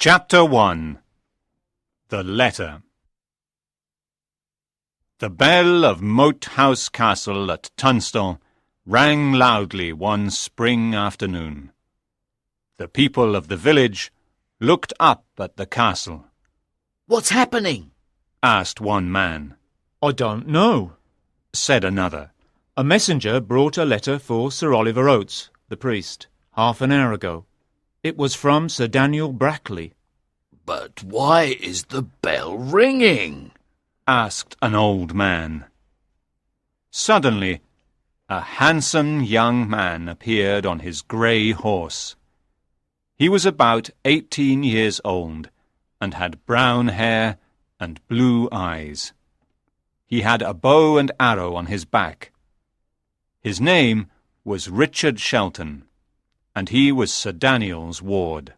Chapter 1. The Letter. The bell of Moat House Castle at Tunstall rang loudly one spring afternoon. The people of the village looked up at the castle. "What's happening?" asked one man. "I don't know," said another. "A messenger brought a letter for Sir Oliver Oates, the priest, half an hour ago. It was from Sir Daniel Brackley." "But why is the bell ringing?" asked an old man. Suddenly, a handsome young man appeared on his grey horse. He was about 18 years old and had brown hair and blue eyes. He had a bow and arrow on his back. His name was Richard Shelton, and he was Sir Daniel's ward.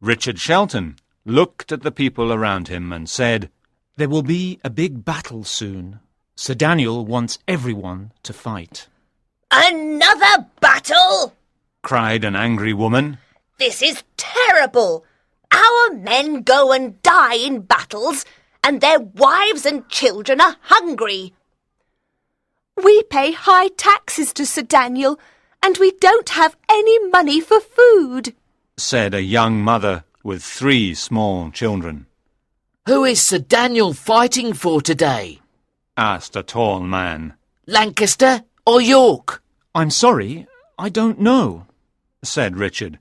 Richard Shelton looked at the people around him and said, "There will be a big battle soon. Sir Daniel wants everyone to fight." "Another battle?" cried an angry woman. "This is terrible. Our men go and die in battles, and their wives and children are hungry." "We pay high taxes to Sir Daniel, and we don't have any money for food," said a young mother with 3 small children. "Who is Sir Daniel fighting for today?" asked a tall man. "Lancaster or York?" "I'm sorry, I don't know," said Richard,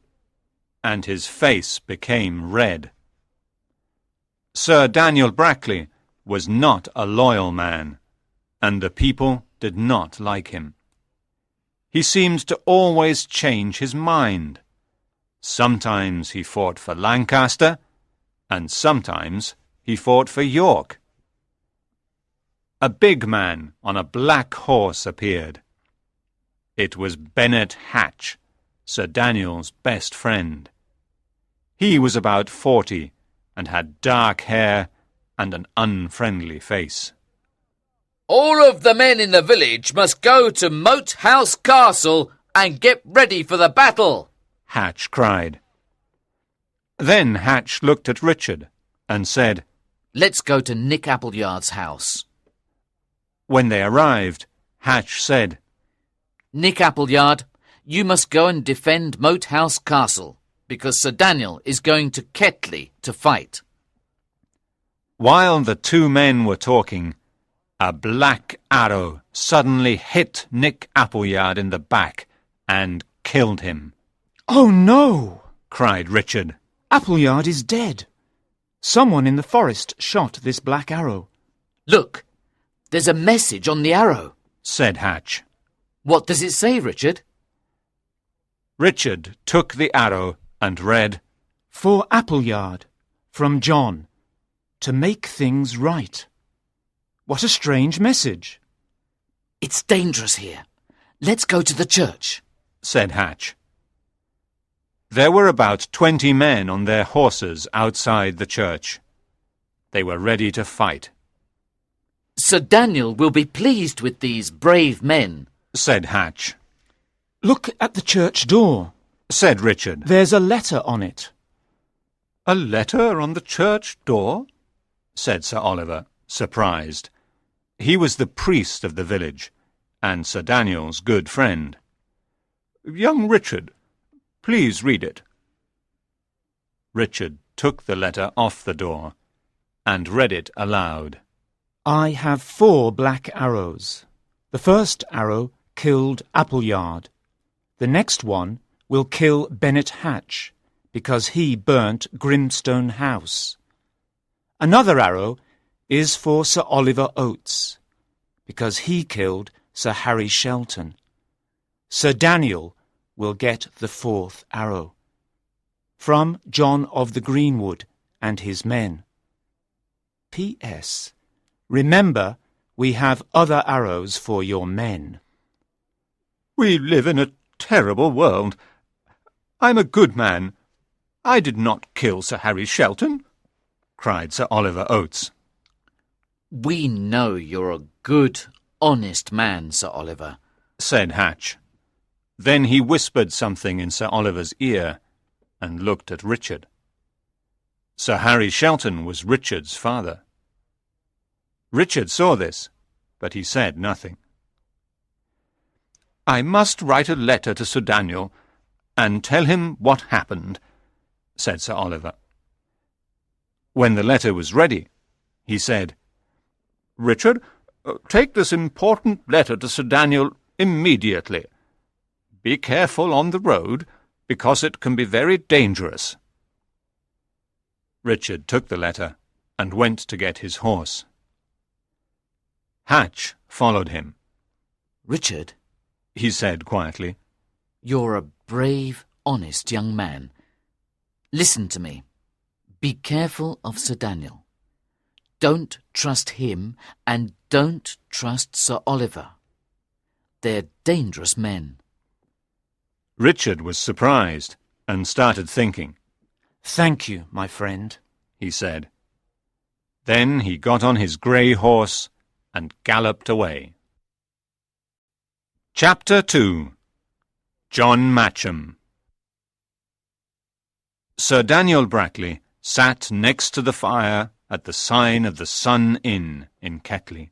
and his face became red. Sir Daniel Brackley was not a loyal man, and the people did not like him. He seemed to always change his mind. Sometimes he fought for Lancaster, and sometimes he fought for York. A big man on a black horse appeared. It was Bennet Hatch, Sir Daniel's best friend. He was about 40 and had dark hair and an unfriendly face. "All of the men in the village must go to Moat House Castle and get ready for the battle," Hatch cried. Then Hatch looked at Richard and said, "Let's go to Nick Appleyard's house." When they arrived, Hatch said, "Nick Appleyard, you must go and defend Moat House Castle, because Sir Daniel is going to Ketley to fight." While the 2 men were talking, a black arrow suddenly hit Nick Appleyard in the back and killed him. "Oh no!" cried Richard. "Appleyard is dead. Someone in the forest shot this black arrow." "Look, there's a message on the arrow," said Hatch. "What does it say, Richard?" Richard took the arrow and read, "For Appleyard, from John, to make things right." What a strange message. "It's dangerous here. Let's go to the church," said Hatch. There were about 20 men on their horses outside the church. They were ready to fight. "Sir Daniel will be pleased with these brave men," said Hatch. "Look at the church door," said Richard. "There's a letter on it." "A letter on the church door?" said Sir Oliver, surprised. He was the priest of the village, and Sir Daniel's good friend. "Young Richard, please read it." Richard took the letter off the door and read it aloud. "I have 4 black arrows. The first arrow killed Appleyard. The next one will kill Bennet Hatch, because he burnt Grimstone House. Another arrow is for Sir Oliver Oates, because he killed Sir Harry Shelton. Sir Daniel will get the 4th arrow. From John of the Greenwood and his men. P.S. Remember, we have other arrows for your men." "We live in a terrible world. I'm a good man. I did not kill Sir Harry Shelton," cried Sir Oliver Oates. "We know you're a good, honest man, Sir Oliver," said Hatch. Then he whispered something in Sir Oliver's ear, and looked at Richard. Sir Harry Shelton was Richard's father. Richard saw this, but he said nothing. "I must write a letter to Sir Daniel and tell him what happened," said Sir Oliver. When the letter was ready, he said, "Richard, take this important letter to Sir Daniel immediately. Be careful on the road, because it can be very dangerous." Richard took the letter and went to get his horse. Hatch followed him. Richard, He said quietly, you're a brave, honest young man. Listen to me. Be careful of Sir Daniel. Don't trust him, and don't trust Sir Oliver. They're dangerous men. Richard was surprised and started thinking. "Thank you, my friend," He said. Then he got on his grey horse and galloped away. Chapter 2. John Matcham. Sir Daniel Brackley sat next to the fire at the sign of the Sun Inn in Ketley.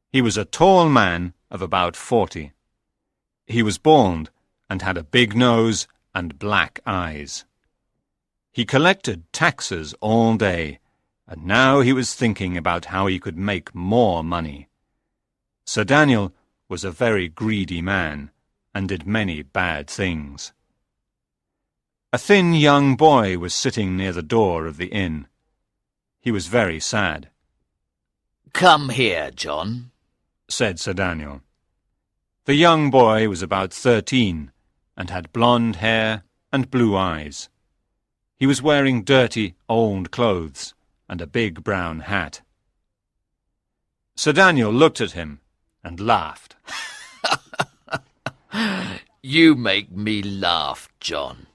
He was a tall man of about 40. He was bald and had a big nose and black eyes. He collected taxes all day, and now he was thinking about how he could make more money. Sir Daniel was a very greedy man, and did many bad things. A thin young boy was sitting near the door of the inn. He was very sad. Come here, John, said Sir Daniel. The young boy was about 13, and had blonde hair and blue eyes. He was wearing dirty, old clothes and a big brown hat. Sir Daniel looked at him and laughed. You make me laugh, John.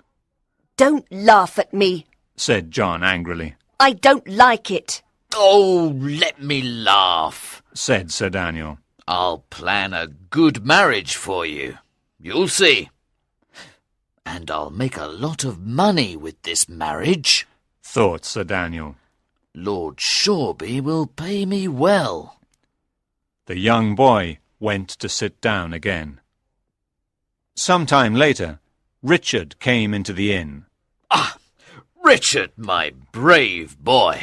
Don't laugh at me. Said John angrily. I don't like it. Oh, let me laugh, said Sir Daniel. I'll plan a good marriage for you. You'll see. And I'll make a lot of money with this marriage, thought Sir Daniel. Lord Shoreby will pay me well. The young boy went to sit down again. Some time later, Richard came into the inn. Ah, Richard, my brave boy,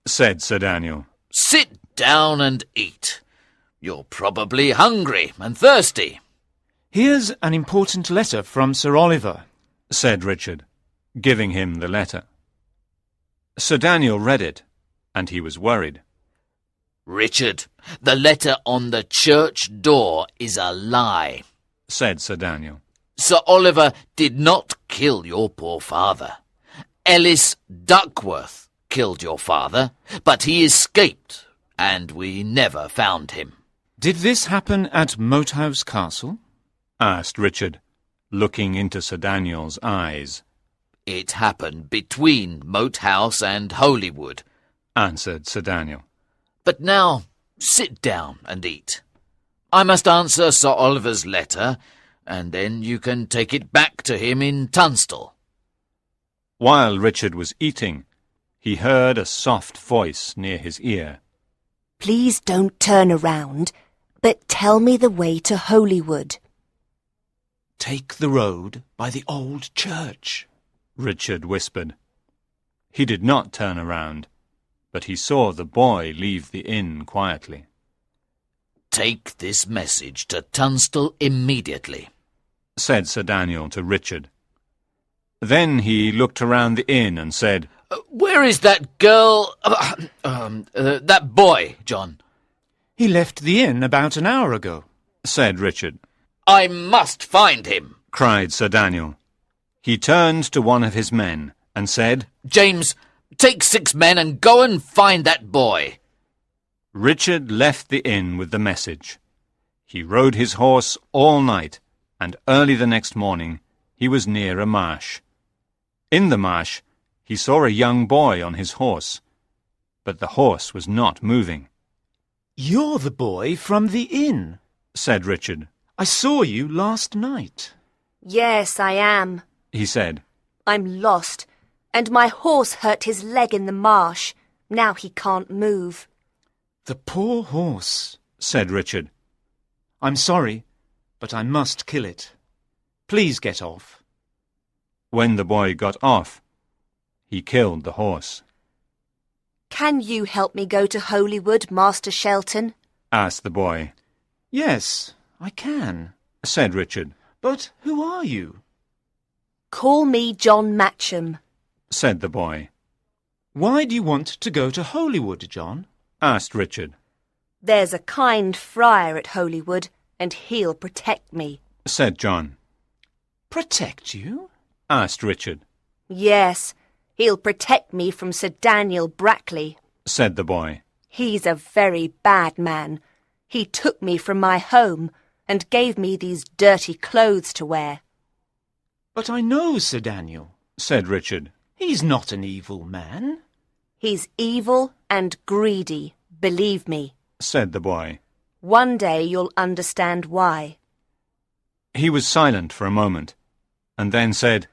said Sir Daniel. Sit down and eat. You're probably hungry and thirsty. "Here's an important letter from Sir Oliver," said Richard, giving him the letter. Sir Daniel read it, and he was worried. Richard, the letter on the church door is a lie, said Sir Daniel. Sir Oliver did not kill your poor father. Ellis Duckworth killed your father, but he escaped, and we never found him. "Did this happen at Moat House Castle?" asked Richard, looking into Sir Daniel's eyes. It happened between Moat House and Holywood, answered Sir Daniel. But now sit down and eat. I must answer Sir Oliver's letter, and then you can take it back to him in Tunstall. While Richard was eating, he heard a soft voice near his ear. Please don't turn around, but tell me the way to Holywood. "Take the road by the old church," Richard whispered. He did not turn around, but he saw the boy leave the inn quietly. Take this message to Tunstall immediately, said Sir Daniel to Richard. Then he looked around the inn and said, Where is that girl, that boy, John? "He left the inn about an hour ago," said Richard. I must find him, cried Sir Daniel. He turned to one of his men and said, James, take 6 men and go and find that boy. Richard left the inn with the message. He rode his horse all night, and early the next morning he was near a marsh. In the marsh he saw a young boy on his horse, but the horse was not moving. "You're the boy from the inn," said Richard. "I saw you last night." Yes, I am. He said. I'm lost, and my horse hurt his leg in the marsh. Now he can't move. The poor horse, said Richard. I'm sorry, but I must kill it. Please get off. When the boy got off, he killed the horse. Can you help me go to Holywood, Master Shelton? Asked the boy. Yes, I can, Said Richard. but who are you? Call me John Matcham. Said the boy. Why do you want to go to Holywood, John? Asked Richard. There's a kind friar at Holywood, and he'll protect me. Said John. Protect you? Asked Richard. Yes, he'll protect me from Sir Daniel Brackley. Said the boy. He's a very bad man. He took me from my home and gave me these dirty clothes to wear. But I know Sir Daniel. Said Richard. He's not an evil man. He's evil and greedy, believe me. Said the boy. One day you'll understand why. He was silent for a moment, and then said,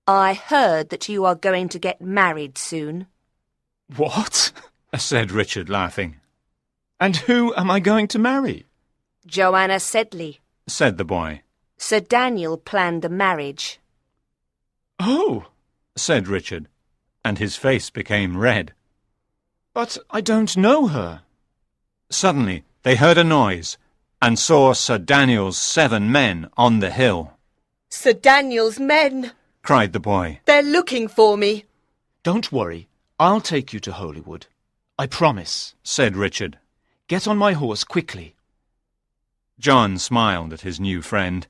I heard that you are going to get married soon. What? Said Richard, laughing. And who am I going to marry? Joanna Sedley. Said the boy. Sir Daniel planned the marriage. Oh, Said Richard, and his face became red. but I don't know her. Suddenly they heard a noise, and saw Sir Daniel's 7 men on the hill. Sir Daniel's men! Cried the boy. They're looking for me. Don't worry, I'll take you to Holywood. I promise. Said Richard. Get on my horse quickly. John smiled at his new friend,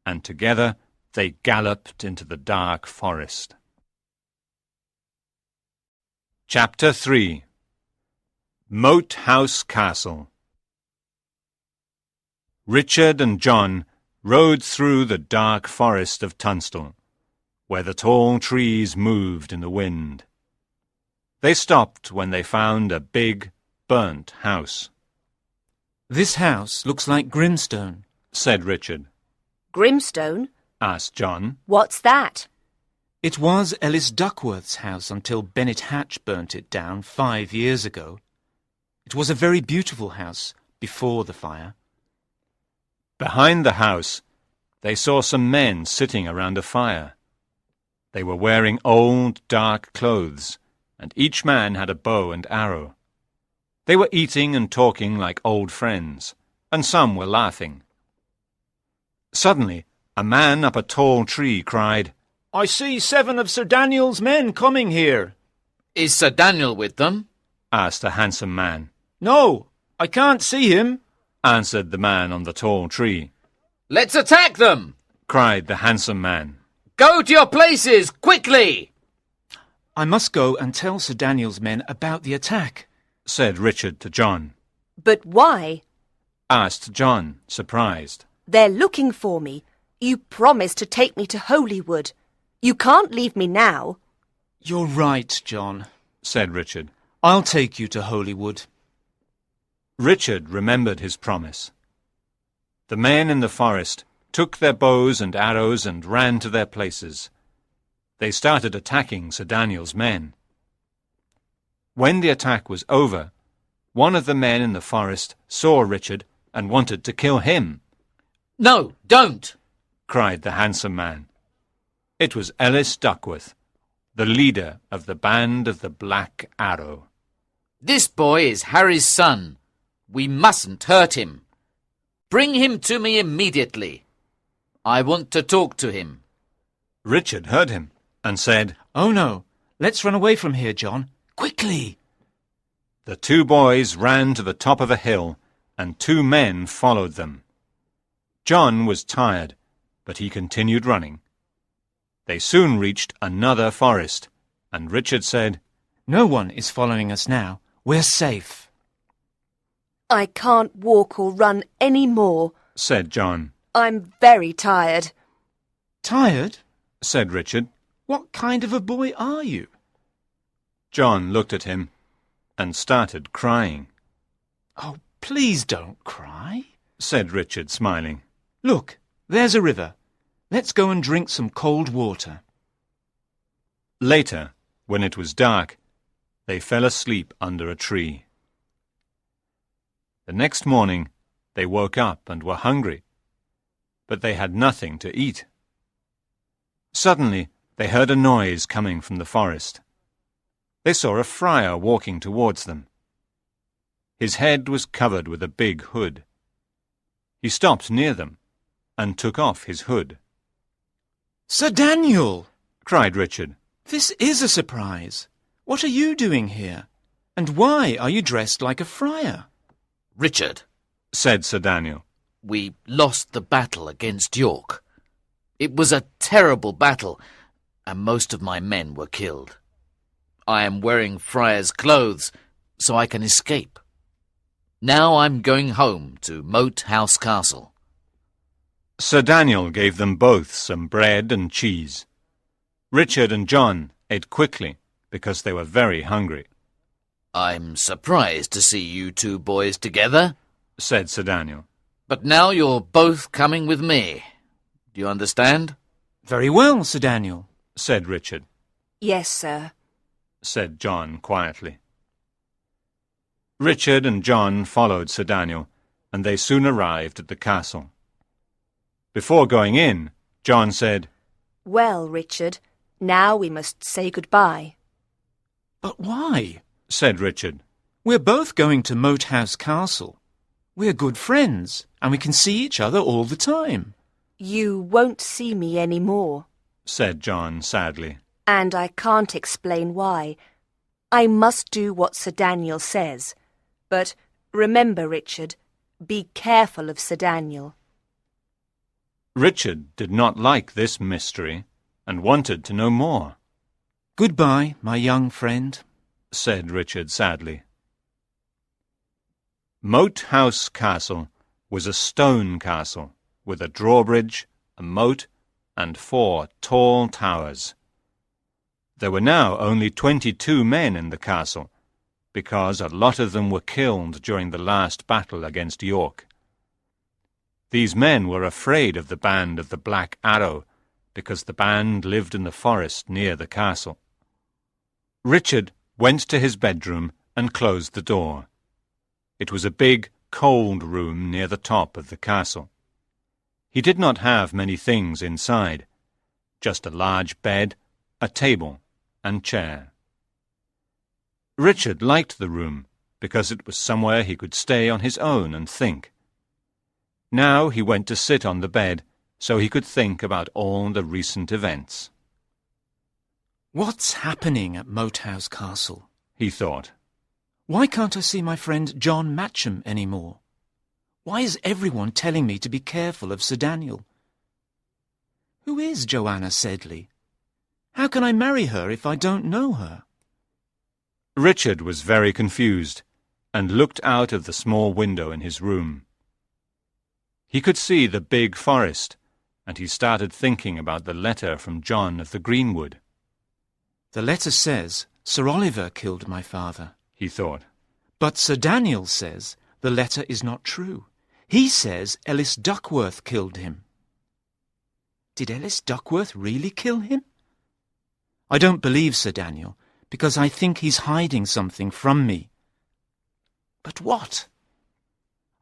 and together they galloped into the dark forest. Chapter 3. Moat House Castle. Richard and John rode through the dark forest of Tunstall, where the tall trees moved in the wind. They stopped when they found a big, burnt house. This house looks like Grimstone. Said Richard. Grimstone? Asked John. What's that? It was Ellis Duckworth's house until Bennet Hatch burnt it down 5 years ago. It was a very beautiful house before the fire. Behind the house, they saw some men sitting around a fire. They were wearing old, dark clothes, and each man had a bow and arrow. They were eating and talking like old friends, and some were laughing. Suddenly, a man up a tall tree cried, I see 7 of Sir Daniel's men coming here. Is Sir Daniel with them? asked a handsome man. No, I can't see him. Answered the man on the tall tree. Let's attack them! Cried the handsome man. Go to your places, quickly! I must go and tell Sir Daniel's men about the attack. Said Richard to John. But why? Asked John, surprised. They're looking for me. You promised to take me to Holywood. You can't leave me now. You're right, John. Said Richard. I'll take you to Holywood. Richard remembered his promise. The men in the forest took their bows and arrows and ran to their places. They started attacking Sir Daniel's men. When the attack was over, one of the men in the forest saw Richard and wanted to kill him. No, don't! Cried the handsome man. It was Ellis Duckworth, the leader of the band of the Black Arrow. This boy is Harry's son. We mustn't hurt him. Bring him to me immediately. I want to talk to him. Richard heard him and said, Oh no, let's run away from here, John. Quickly! The 2 boys ran to the top of a hill, and 2 men followed them. John was tired, but he continued running. They soon reached another forest, and Richard said, No one is following us now. We're safe. I can't walk or run any more. Said John. I'm very tired. Tired? Said Richard. What kind of a boy are you? John looked at him and started crying. Oh, please don't cry. Said Richard, smiling. Look, there's a river. Let's go and drink some cold water. Later, when it was dark, they fell asleep under a tree. The next morning they woke up and were hungry, but they had nothing to eat. Suddenly they heard a noise coming from the forest. They saw a friar walking towards them. His head was covered with a big hood. He stopped near them and took off his hood. Sir Daniel! Cried Richard. This is a surprise. What are you doing here? And why are you dressed like a friar? Richard, Said Sir Daniel. we lost the battle against York. It was a terrible battle, and most of my men were killed. I am wearing friar's clothes, so I can escape. Now I'm going home to Moat House Castle. Sir Daniel gave them both some bread and cheese. Richard and John ate quickly because they were very hungry. I'm surprised to see you two boys together, Said Sir Daniel. but now you're both coming with me. Do you understand? Very well, Sir Daniel. Said Richard. Yes, sir. Said John quietly. Richard and John followed Sir Daniel, and they soon arrived at the castle. Before going in, John said, Well, Richard, now we must say goodbye. But why? Said Richard. We're both going to Moat House Castle. We're good friends, and we can see each other all the time. You won't see me any more, Said John sadly. and I can't explain why. I must do what Sir Daniel says. But remember, Richard, be careful of Sir Daniel. Richard did not like this mystery and wanted to know more. Goodbye, my young friend. Said Richard sadly. Moat House Castle was a stone castle with a drawbridge, a moat, and 4 tall towers. There were now only 22 men in the castle, because a lot of them were killed during the last battle against York. These men were afraid of the band of the Black Arrow, because the band lived in the forest near the castle. Richard went to his bedroom and closed the door. It was a big, cold room near the top of the castle. He did not have many things inside, just a large bed, a table, and chair. Richard liked the room because it was somewhere he could stay on his own and think. Now he went to sit on the bed so he could think about all the recent events. What's happening at Moat House Castle? He thought. Why can't I see my friend John Matcham any more? Why is everyone telling me to be careful of Sir Daniel? Who is Joanna Sedley? How can I marry her if I don't know her? Richard was very confused and looked out of the small window in his room. He could see the big forest, and he started thinking about the letter from John of the Greenwood. The letter says Sir Oliver killed my father, He thought. but Sir Daniel says the letter is not true. He says Ellis Duckworth killed him. Did Ellis Duckworth really kill him? I don't believe Sir Daniel, because I think he's hiding something from me. But what?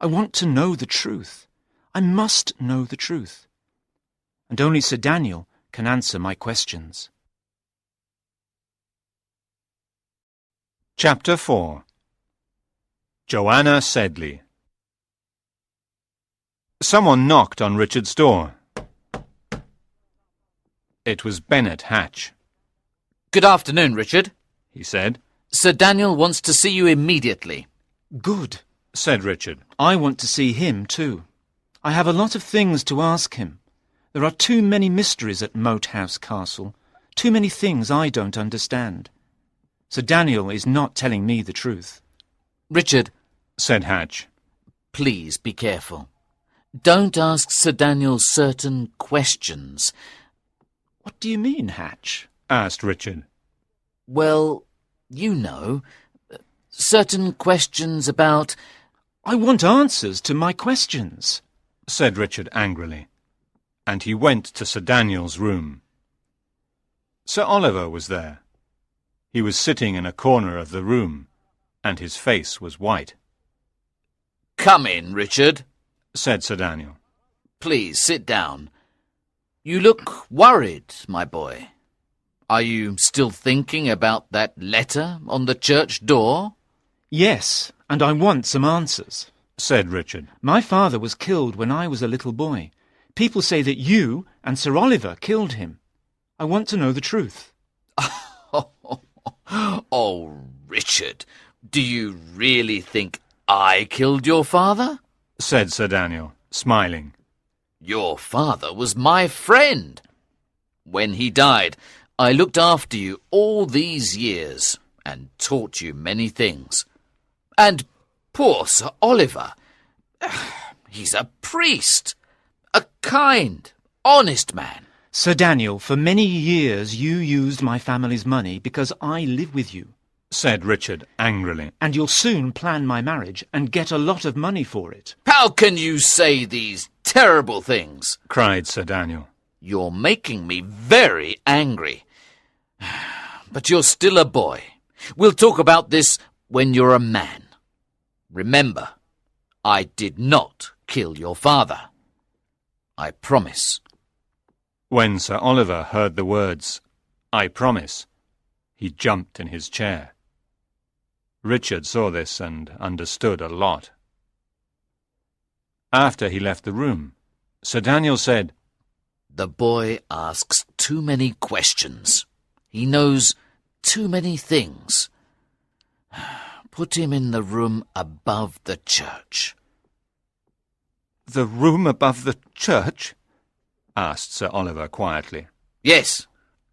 I want to know the truth. I must know the truth. And only Sir Daniel can answer my questions. Chapter 4. Joanna Sedley. Someone knocked on Richard's door. It was Bennet Hatch. Good afternoon, Richard. He said. Sir Daniel wants to see you immediately. Good. Said Richard. I want to see him too. I have a lot of things to ask him. There are too many mysteries at Moat House Castle. Too many things I don't understand. Sir Daniel is not telling me the truth. Richard, Said Hatch. please be careful. Don't ask Sir Daniel certain questions. What do you mean, Hatch? Asked Richard. Well, you know, certain questions about... I want answers to my questions. Said Richard angrily. And he went to Sir Daniel's room. Sir Oliver was there. He was sitting in a corner of the room, and his face was white. "Come in, Richard," said Sir Daniel. "Please sit down. You look worried, my boy. Are you still thinking about that letter on the church door?" Yes, and I want some answers. said Richard. My father was killed when I was a little boy. People say that you and Sir Oliver killed him. I want to know the truth. Oh, Richard, do you really think I killed your father? said Sir Daniel, smiling. Your father was my friend. When he died, I looked after you all these years and taught you many things. And poor Sir Oliver, he's a priest, a kind, honest man. Sir Daniel, for many years you used my family's money because I live with you. said Richard angrily. And you'll soon plan my marriage and get a lot of money for it. How can you say these terrible things? cried Sir Daniel. You're making me very angry. But you're still a boy. We'll talk about this when you're a man. Remember, I did not kill your father. I promise. When Sir Oliver heard the words, "I promise," he jumped in his chair. Richard saw this and understood a lot. After he left the room, Sir Daniel said, The boy asks too many questions. He knows too many things. Put him in the room above the church. "The room above the church?" asked Sir Oliver quietly. Yes,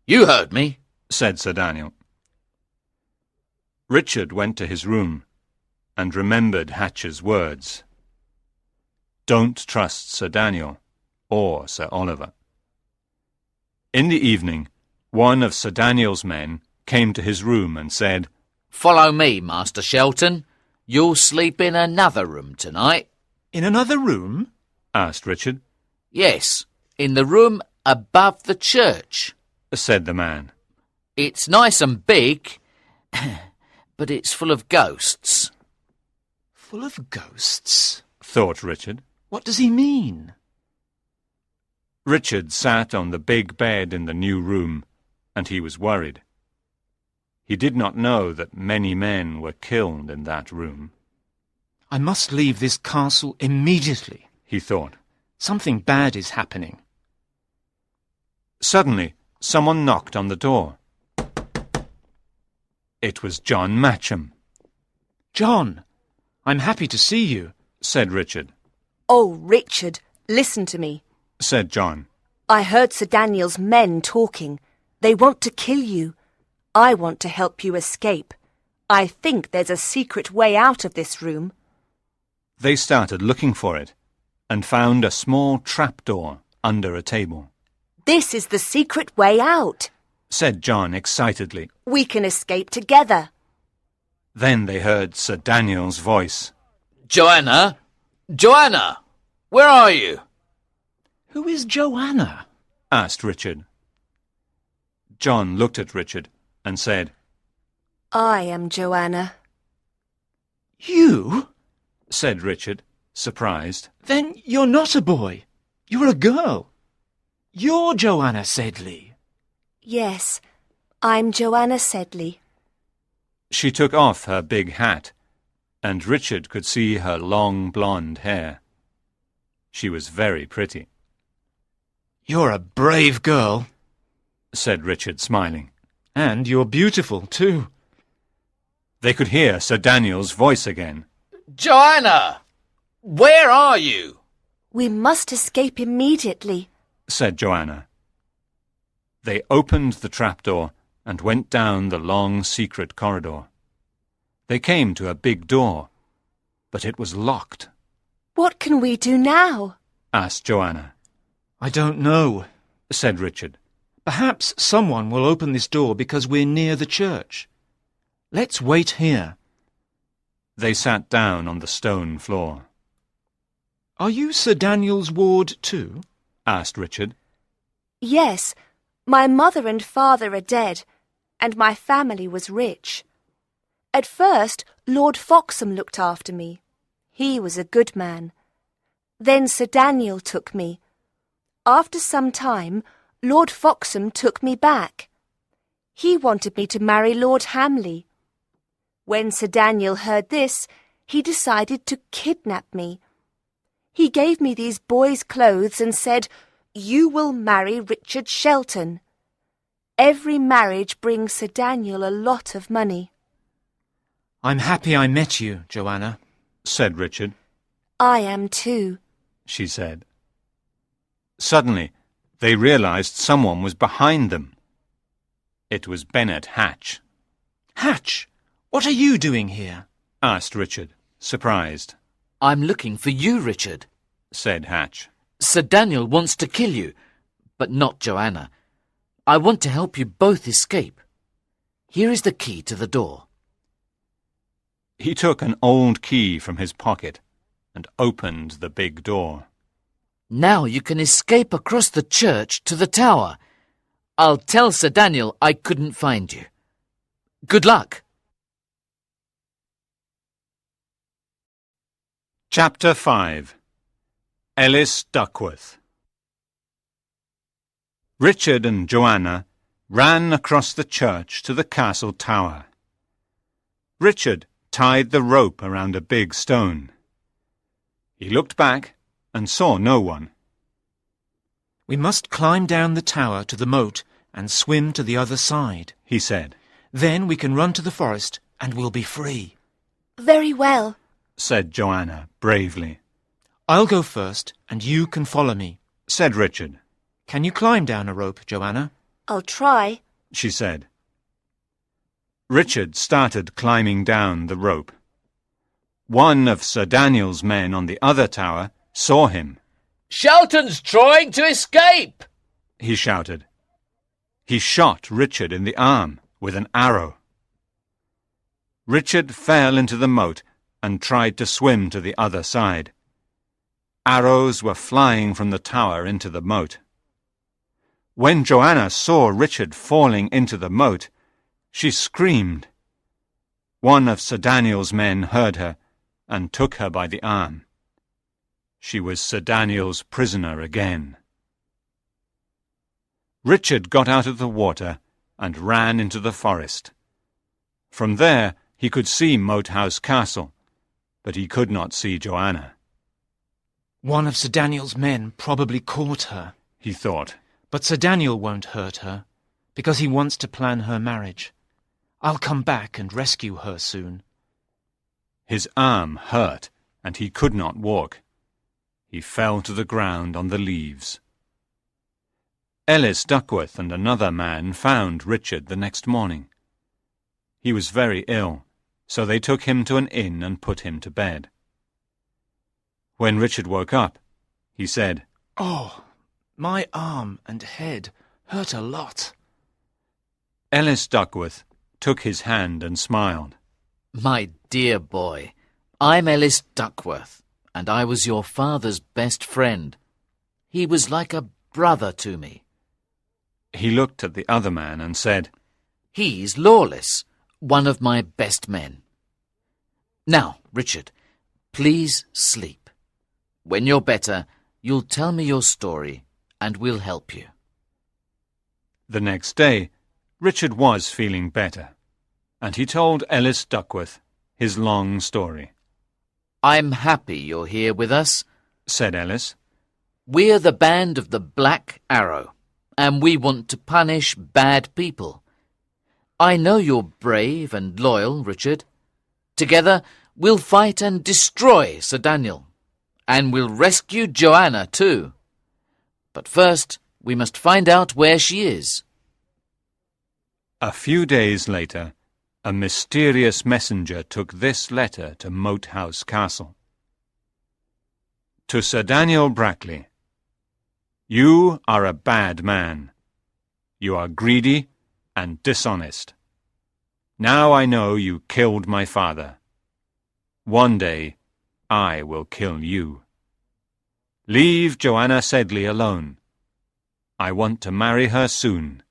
you heard me, said Sir Daniel. Richard went to his room and remembered Hatch's words. Don't trust Sir Daniel or Sir Oliver. In the evening, one of Sir Daniel's men came to his room and said, Follow me, Master Shelton. You'll sleep in another room tonight. In another room? asked Richard. Yes, in the room above the church, said the man. It's nice and big, but it's full of ghosts. Full of ghosts? thought Richard. What does he mean? Richard sat on the big bed in the new room, and he was worried. He did not know that many men were killed in that room. I must leave this castle immediately, he thought. Something bad is happening. Suddenly, someone knocked on the door. It was John Matcham. John, I'm happy to see you, said Richard. Oh, Richard, listen to me. Said John. I heard Sir Daniel's men talking. They want to kill you. I want to help you escape. I think there's a secret way out of this room. They started looking for it and found a small trapdoor under a table. This is the secret way out, said John excitedly. We can escape together. Then they heard Sir Daniel's voice. Joanna! Joanna! Where are you? Who is Joanna? asked Richard. John looked at Richard and said, I am Joanna. You? said Richard, surprised. Then you're not a boy. You're a girl. You're Joanna Sedley. Yes, I'm Joanna Sedley. She took off her big hat, and Richard could see her long blonde hair. She was very pretty. You're a brave girl, said Richard, smiling. And you're beautiful, too. They could hear Sir Daniel's voice again. Joanna! Where are you? We must escape immediately, said Joanna. They opened the trapdoor and went down the long secret corridor. They came to a big door, but it was locked. What can we do now? asked Joanna. I don't know, said Richard. Perhaps someone will open this door because we're near the church. Let's wait here. They sat down on the stone floor. Are you Sir Daniel's ward too? asked Richard. Yes, My mother and father are dead, and my family was rich. At first, Lord Foxham looked after me. He was a good man. Then Sir Daniel took me. After some time, Lord Foxham took me back. He wanted me to marry Lord Hamley. When Sir Daniel heard this, he decided to kidnap me. He gave me these boys' clothes and said, "You will marry Richard Shelton." Every marriage brings Sir Daniel a lot of money. I'm happy I met you, Joanna, said Richard. I am too, she said. Suddenly, they realized someone was behind them. It was Bennet Hatch. Hatch, what are you doing here? Asked Richard, surprised. I'm looking for you, Richard, said Hatch. Sir Daniel wants to kill you, but not Joanna. I want to help you both escape. Here is the key to the door. He took an old key from his pocket and opened the big door. Now you can escape across the church to the tower. I'll tell Sir Daniel I couldn't find you. Good luck. Chapter 5. Ellis Duckworth. Richard and Joanna ran across the church to the castle tower. Richard tied the rope around a big stone. He looked back and saw no one. We must climb down the tower to the moat and swim to the other side, he said. Then we can run to the forest and we'll be free. Very well, said Joanna bravely. I'll go first and you can follow me, said Richard. Can you climb down a rope, Joanna? I'll try, she said. Richard started climbing down the rope. One of Sir Daniel's men on the other tower saw him. Shelton's trying to escape, he shouted. He shot Richard in the arm with an arrow. Richard fell into the moat and tried to swim to the other side. Arrows were flying from the tower into the moat. When Joanna saw Richard falling into the moat, she screamed. One of Sir Daniel's men heard her and took her by the arm. She was Sir Daniel's prisoner again. Richard got out of the water and ran into the forest. From there he could see Moat House Castle, but he could not see Joanna. One of Sir Daniel's men probably caught her, he thought. But Sir Daniel won't hurt her, because he wants to plan her marriage. I'll come back and rescue her soon. His arm hurt, and he could not walk. He fell to the ground on the leaves. Ellis Duckworth and another man found Richard the next morning. He was very ill, so they took him to an inn and put him to bed. When Richard woke up, he said, "Oh, my arm and head hurt a lot." Ellis Duckworth took his hand and smiled. My dear boy, I'm Ellis Duckworth, and I was your father's best friend. He was like a brother to me. He looked at the other man and said, He's Lawless, one of my best men. Now, Richard, please sleep. When you're better, you'll tell me your story, and we'll help you. The next day, Richard was feeling better, and he told Ellis Duckworth his long story. I'm happy you're here with us, said Ellis. We're the band of the Black Arrow, and we want to punish bad people. I know you're brave and loyal, Richard. Together, we'll fight and destroy Sir Daniel, and we'll rescue Joanna too. But first, we must find out where she is. A few days later, a mysterious messenger took this letter to Moat House Castle. To Sir Daniel Brackley. You are a bad man. You are greedy and dishonest. Now I know you killed my father. One day I will kill you. Leave Joanna Sedley alone. I want to marry her soon.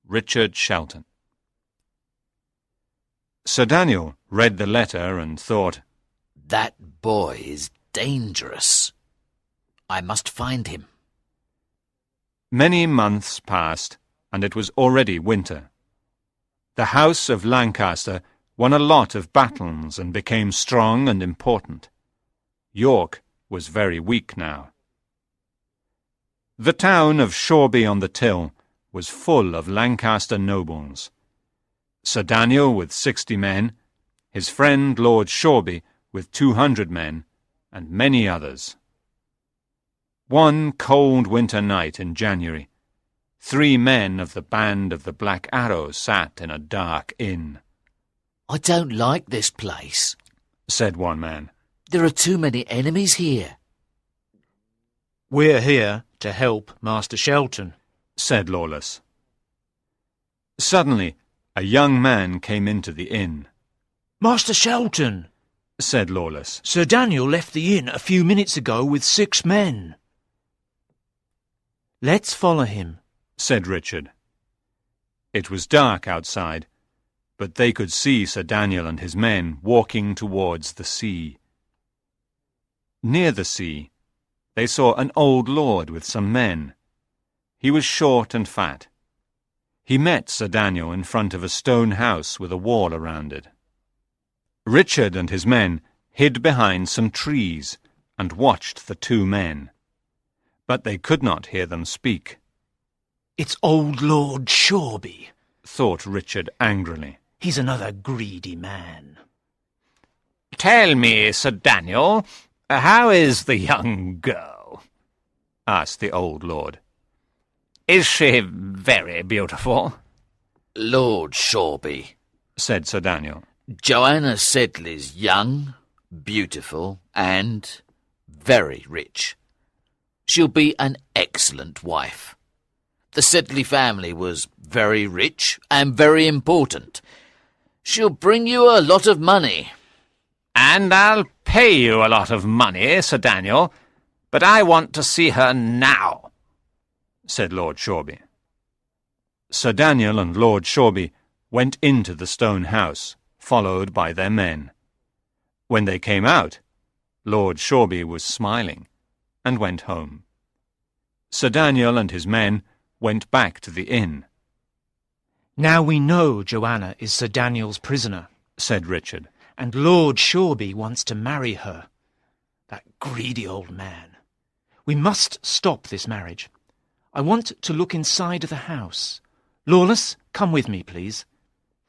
Richard Shelton. Sir Daniel read the letter and thought, That boy is dangerous. I must find him. Many months passed, and it was already winter. The House of Lancaster won a lot of battles and became strong and important. York was very weak now. The town of Shoreby-on-the-Till was full of Lancaster nobles. Sir Daniel with 60 men, his friend Lord Shoreby with 200 men, and many others. One cold winter night in January, 3 men of the band of the Black Arrow sat in a dark inn. I don't like this place, said one man. There are too many enemies here. We're here to help Master Shelton, said Lawless. Suddenly, a young man came into the inn. Master Shelton, said Lawless. Sir Daniel left the inn a few minutes ago with 6 men. Let's follow him, said Richard. It was dark outside, but they could see Sir Daniel and his men walking towards the sea. Near the sea, they saw an old lord with some men. He was short and fat. He met Sir Daniel in front of a stone house with a wall around it. Richard and his men hid behind some trees and watched the 2 men, but they could not hear them speak. It's old Lord Shoreby, thought Richard angrily. He's another greedy man. Tell me, Sir Daniel, how is the young girl? Asked the old lord. Is she very beautiful? Lord Shoreby, said Sir Daniel. Joanna Sedley's young, beautiful, and very rich. She'll be an excellent wife. The Sedley family was very rich and very important. She'll bring you a lot of money. And I'll pay you a lot of money, Sir Daniel, but I want to see her now, said Lord Shoreby. Sir Daniel and Lord Shoreby went into the stone house, followed by their men. When they came out, Lord Shoreby was smiling, and went home. Sir Daniel and his men went back to the inn. Now we know Joanna is Sir Daniel's prisoner, said Richard. And Lord Shoreby wants to marry her. That greedy old man. We must stop this marriage. I want to look inside the house. Lawless, come with me, please.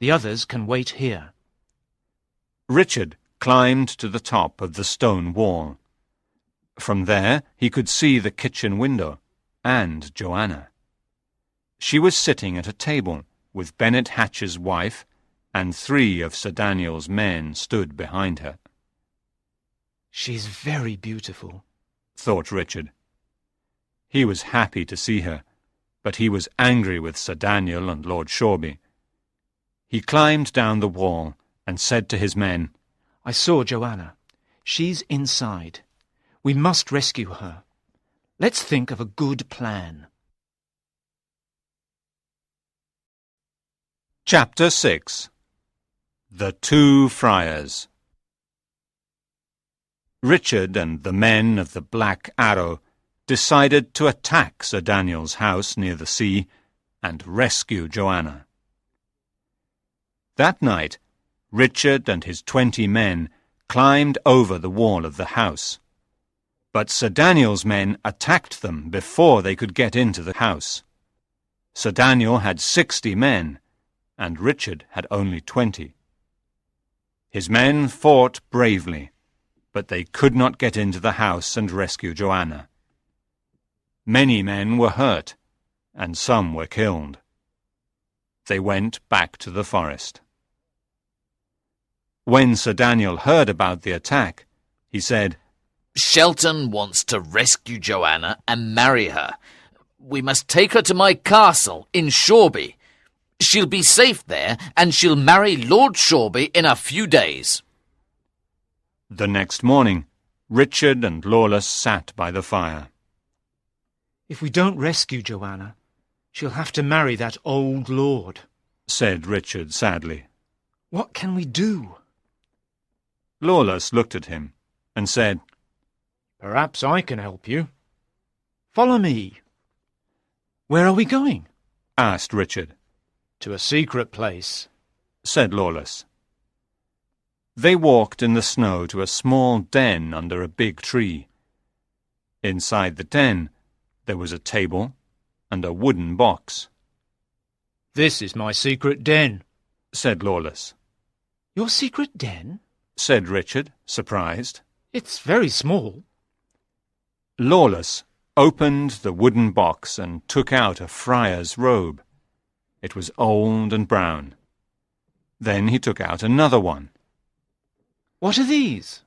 The others can wait here. Richard climbed to the top of the stone wall. From there he could see the kitchen window and Joanna. She was sitting at a table with Bennet Hatch's wife, and 3 of Sir Daniel's men stood behind her. She's very beautiful, thought Richard. He was happy to see her, but he was angry with Sir Daniel and Lord Shoreby. He climbed down the wall and said to his men, I saw Joanna. She's inside. We must rescue her. Let's think of a good plan. Chapter 6. The 2 Friars. Richard and the men of the Black Arrow decided to attack Sir Daniel's house near the sea and rescue Joanna. That night, Richard and his 20 men climbed over the wall of the house. But Sir Daniel's men attacked them before they could get into the house. Sir Daniel had 60 men, and Richard had only 20. His men fought bravely, but they could not get into the house and rescue Joanna. Many men were hurt, and some were killed. They went back to the forest. When Sir Daniel heard about the attack, he said, Shelton wants to rescue Joanna and marry her. We must take her to my castle in Shoreby. She'll be safe there, and she'll marry Lord Shoreby in a few days. The next morning, Richard and Lawless sat by the fire. If we don't rescue Joanna, she'll have to marry that old lord, said Richard sadly. What can we do? Lawless looked at him and said, Perhaps I can help you. Follow me. Where are we going? asked Richard. To a secret place, said Lawless. They walked in the snow to a small den under a big tree. Inside the den, there was a table and a wooden box. This is my secret den, said Lawless. Your secret den? Said Richard, surprised. It's very small. Lawless opened the wooden box and took out a friar's robe. It was old and brown. Then he took out another one. What are these?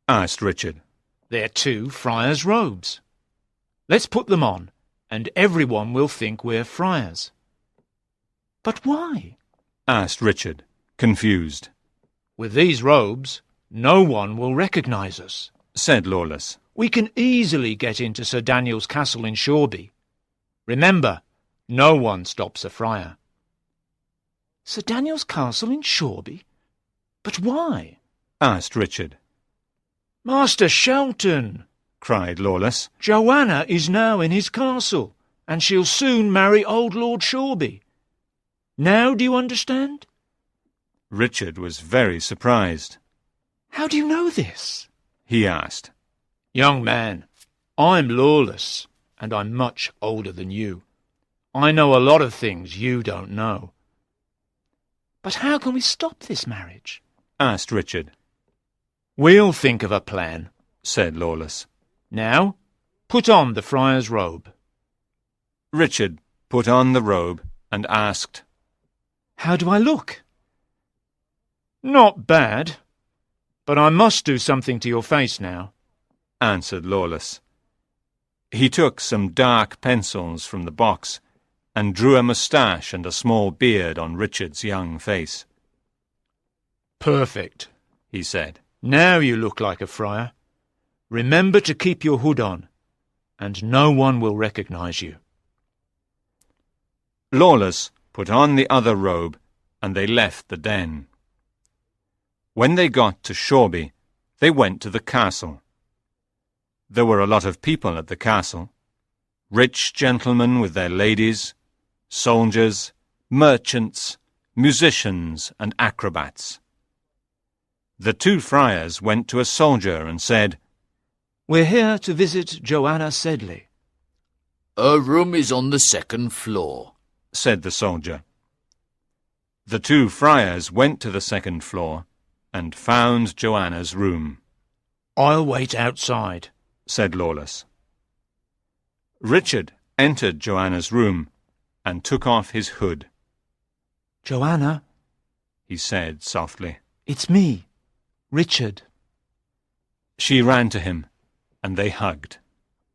asked Richard. They're 2 friars' robes. Let's put them on, and everyone will think we're friars. But why? asked Richard, confused. With these robes, no one will recognize us, said Lawless. We can easily get into Sir Daniel's castle in Shoreby. Remember, no one stops a friar. Sir Daniel's castle in Shoreby? But why? asked Richard. Master Shelton, cried Lawless. Joanna is now in his castle, and she'll soon marry old Lord Shoreby. Now do you understand? Richard was very surprised. How do you know this? he asked. Young man, I'm Lawless, and I'm much older than you. I know a lot of things you don't know. But how can we stop this marriage? asked Richard. We'll think of a plan, said Lawless. Now, put on the friar's robe. Richard put on the robe and asked, How do I look? Not bad, but I must do something to your face now, answered Lawless. He took some dark pencils from the box and drew a moustache and a small beard on Richard's young face. Perfect, he said. Now you look like a friar. Remember to keep your hood on, and no one will recognize you. Lawless put on the other robe, and they left the den. When they got to Shoreby, they went to the castle. There were a lot of people at the castle. Rich gentlemen with their ladies, soldiers, merchants, musicians, and acrobats. The 2 friars went to a soldier and said, We're here to visit Joanna Sedley. Her room is on the 2nd floor, said the soldier. The 2 friars went to the 2nd floor and found Joanna's room. I'll wait outside, said Lawless. Richard entered Joanna's room and took off his hood. Joanna, he said softly. It's me, Richard. She ran to him, and they hugged.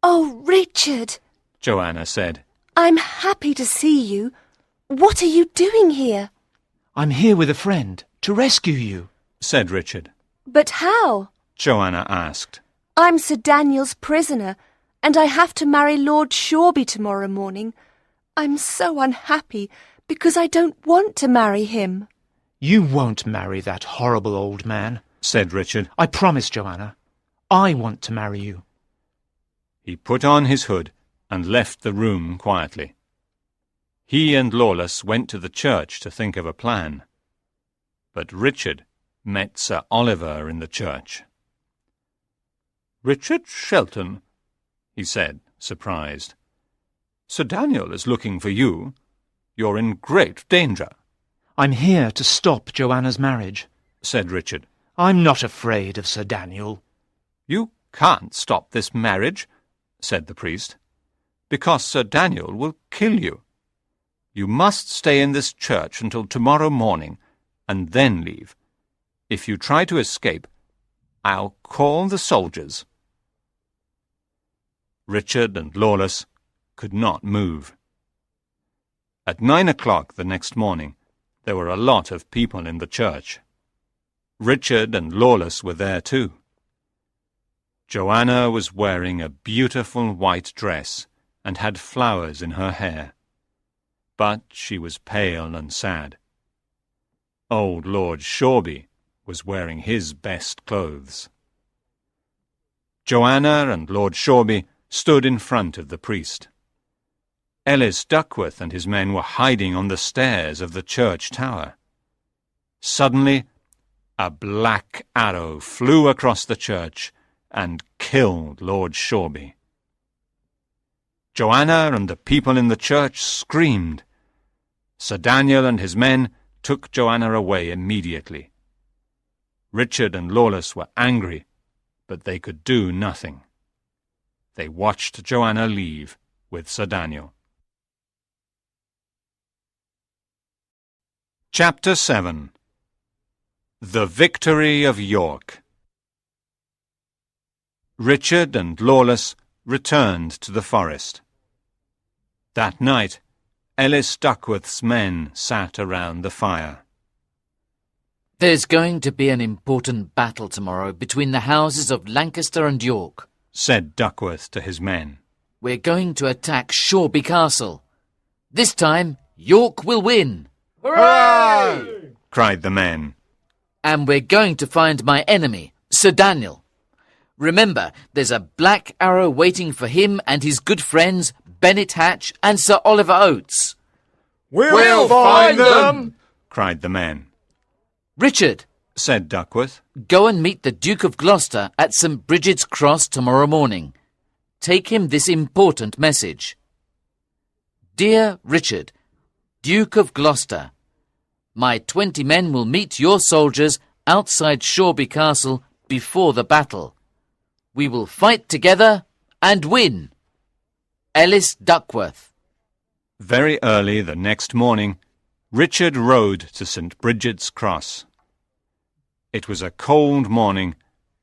Oh, Richard, Joanna said. I'm happy to see you. What are you doing here? I'm here with a friend to rescue you, said Richard. But how? Joanna asked. I'm Sir Daniel's prisoner, and I have to marry Lord Shoreby tomorrow morning. I'm so unhappy because I don't want to marry him. You won't marry that horrible old man, said Richard. I promise, Joanna. I want to marry you. He put on his hood and left the room quietly. He and Lawless went to the church to think of a plan. But Richard met Sir Oliver in the church. Richard Shelton, he said, surprised. Sir Daniel is looking for you. You're in great danger. I'm here to stop Joanna's marriage, said Richard. I'm not afraid of Sir Daniel. You can't stop this marriage, said the priest, because Sir Daniel will kill you. You must stay in this church until tomorrow morning, and then leave. If you try to escape, I'll call the soldiers. Richard and Lawless could not move. At 9 o'clock the next morning, there were a lot of people in the church. Richard and Lawless were there too. Joanna was wearing a beautiful white dress and had flowers in her hair. But she was pale and sad. Old Lord Shoreby was wearing his best clothes. Joanna and Lord Shoreby stood in front of the priest. Ellis Duckworth and his men were hiding on the stairs of the church tower. Suddenly, a black arrow flew across the church and killed Lord Shoreby. Joanna and the people in the church screamed. Sir Daniel and his men took Joanna away immediately. Richard and Lawless were angry, but they could do nothing. They watched Joanna leave with Sir Daniel. Chapter 7. The Victory of York. Richard and Lawless returned to the forest. That night, Ellis Duckworth's men sat around the fire. There's going to be an important battle tomorrow between the houses of Lancaster and York, said Duckworth to his men. We're going to attack Shoreby Castle. This time, York will win. Hooray! Cried the men. And we're going to find my enemy, Sir Daniel. Remember, there's a black arrow waiting for him and his good friends, Bennet Hatch and Sir Oliver Oates. We'll find them! Cried the men. Richard, said Duckworth, go and meet the Duke of Gloucester at St. Bridget's Cross tomorrow morning. Take him this important message. Dear Richard, Duke of Gloucester, my 20 men will meet your soldiers outside Shoreby Castle before the battle. We will fight together and win. Ellis Duckworth. Very early the next morning, Richard rode to St. Bridget's Cross. It was a cold morning,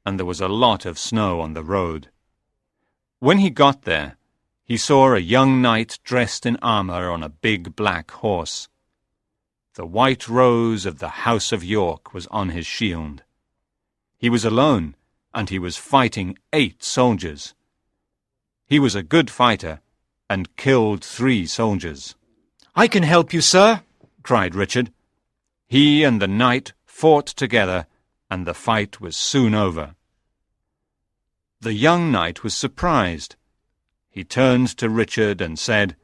and there was a lot of snow on the road. When he got there, he saw a young knight dressed in armour on a big black horse. The white rose of the House of York was on his shield. He was alone, and he was fighting 8 soldiers. He was a good fighter, and killed 3 soldiers. I can help you, sir, cried Richard. He and the knight fought together, and the fight was soon over. The young knight was surprised. He turned to Richard and said,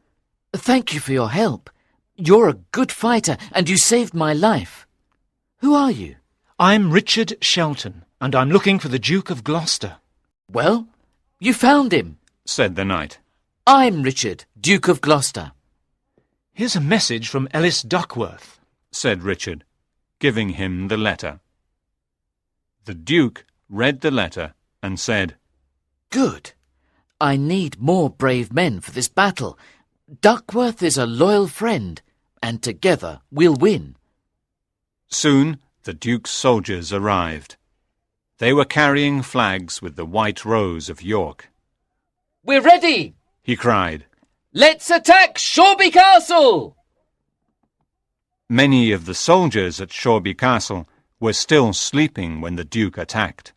Thank you for your help. You're a good fighter, and you saved my life. Who are you? I'm Richard Shelton, and I'm looking for the Duke of Gloucester. Well, you found him, said the knight. I'm Richard, Duke of Gloucester. Here's a message from Ellis Duckworth, said Richard, giving him the letter. The Duke read the letter and said, Good. I need more brave men for this battle. Duckworth is a loyal friend, and together we'll win. Soon the Duke's soldiers arrived. They were carrying flags with the white rose of York. We're ready, he cried. Let's attack Shoreby Castle! Many of the soldiers at Shoreby Castle were still sleeping when the Duke attacked.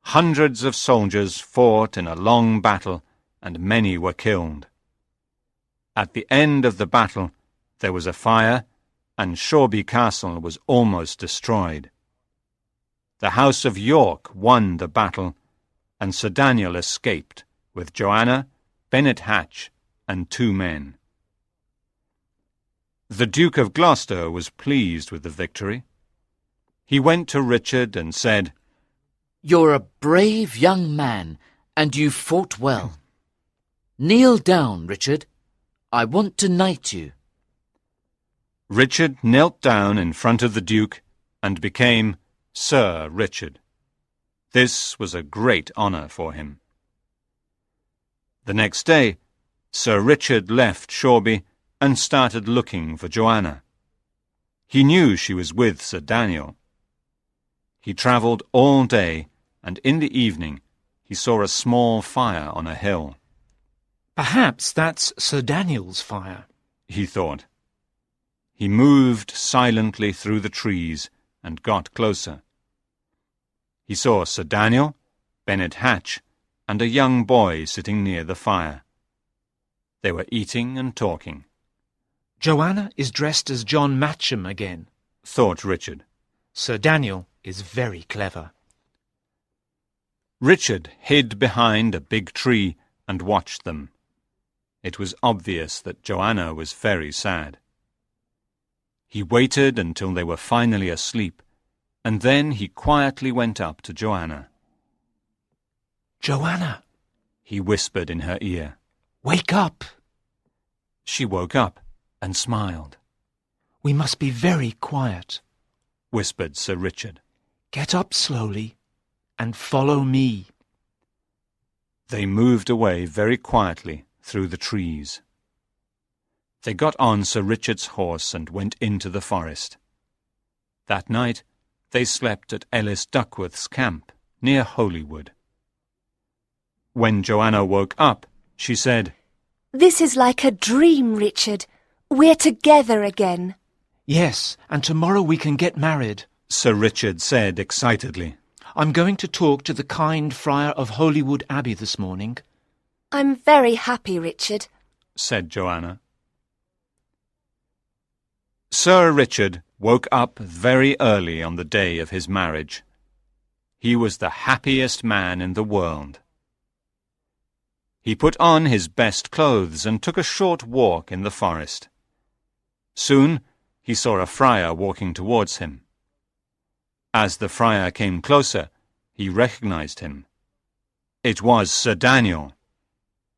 Hundreds of soldiers fought in a long battle, and many were killed. At the end of the battle, there was a fire, and Shoreby Castle was almost destroyed. The House of York won the battle, and Sir Daniel escaped with Joanna, Bennet Hatch, and 2 men. The Duke of Gloucester was pleased with the victory. He went to Richard and said, You're a brave young man, and you fought well. Kneel down, Richard. I want to knight you. Richard knelt down in front of the Duke and became Sir Richard. This was a great honour for him. The next day, Sir Richard left Shoreby and started looking for Joanna. He knew she was with Sir Daniel. He travelled all day, and in the evening he saw a small fire on a hill. Perhaps that's Sir Daniel's fire, he thought. He moved silently through the trees and got closer. He saw Sir Daniel, Bennet Hatch, and a young boy sitting near the fire. They were eating and talking. Joanna is dressed as John Matcham again, thought Richard. Sir Daniel is very clever. Richard hid behind a big tree and watched them. It was obvious that Joanna was very sad. He waited until they were finally asleep, and then he quietly went up to Joanna. "Joanna," he whispered in her ear. "Wake up." She woke up and smiled. "We must be very quiet," whispered Sir Richard. "Get up slowly and follow me." They moved away very quietly through the trees. They got on Sir Richard's horse and went into the forest. That night they slept at Ellis Duckworth's camp near Holywood. When Joanna woke up, she said, "This is like a dream, Richard. We're together again." "Yes, and tomorrow we can get married," Sir Richard said excitedly. "I'm going to talk to the kind friar of Holywood Abbey this morning." "I'm very happy, Richard," said Joanna. Sir Richard woke up very early on the day of his marriage. He was the happiest man in the world. He put on his best clothes and took a short walk in the forest. Soon he saw a friar walking towards him. As the friar came closer, he recognized him. It was Sir Daniel.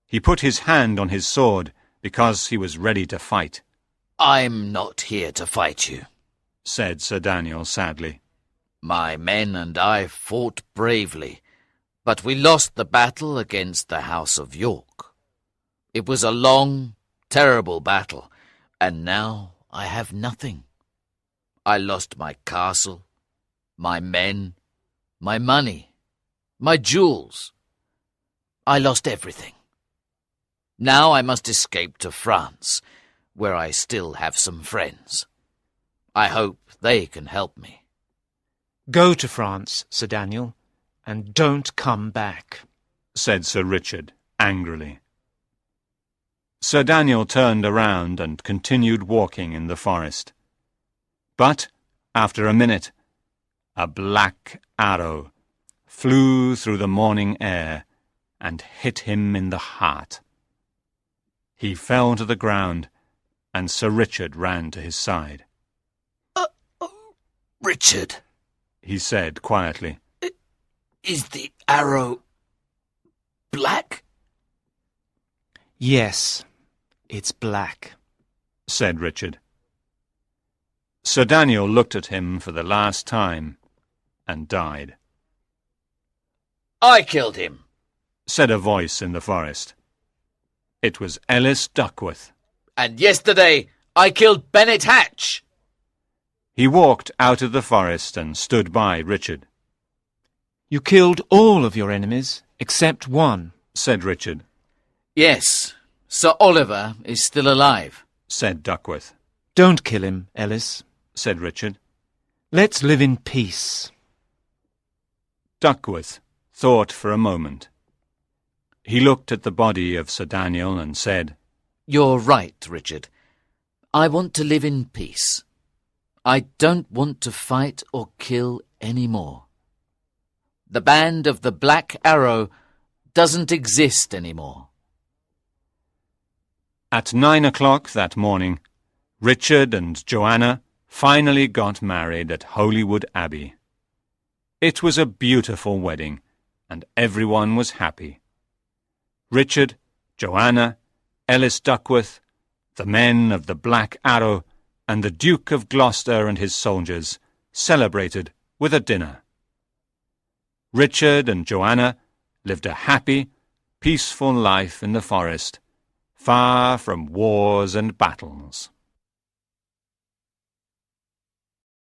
He put his hand on his sword because he was ready to fight. "I'm not here to fight you," said Sir Daniel sadly. "My men and I fought bravely, but we lost the battle against the House of York. It was a long, terrible battle, and now I have nothing. I lost my castle, my men, my money, my jewels. I lost everything. Now I must escape to France, where I still have some friends. I hope they can help me." "Go to France, Sir Daniel, and don't come back," said Sir Richard angrily. Sir Daniel turned around and continued walking in the forest. But, after a minute, a black arrow flew through the morning air and hit him in the heart. He fell to the ground, and Sir Richard ran to his side. "Richard," he said quietly, "is the arrow black?" "Yes, it's black," said Richard. Sir Daniel looked at him for the last time and died. "I killed him," said a voice in the forest. It was Ellis Duckworth. "And yesterday I killed Bennet Hatch." He walked out of the forest and stood by Richard. "You killed all of your enemies except one," said Richard. "Yes, Sir Oliver is still alive," said Duckworth. "Don't kill him, Ellis," said Richard. "Let's live in peace." Duckworth thought for a moment. He looked at the body of Sir Daniel and said, "You're right, Richard. I want to live in peace. I don't want to fight or kill any more. The band of the Black Arrow doesn't exist anymore." At 9 o'clock that morning, Richard and Joanna finally got married at Holywood Abbey. It was a beautiful wedding, and everyone was happy. Richard, Joanna, Ellis Duckworth, the men of the Black Arrow, and the Duke of Gloucester and his soldiers celebrated with a dinner. Richard and Joanna lived a happy, peaceful life in the forest, far from wars and battles.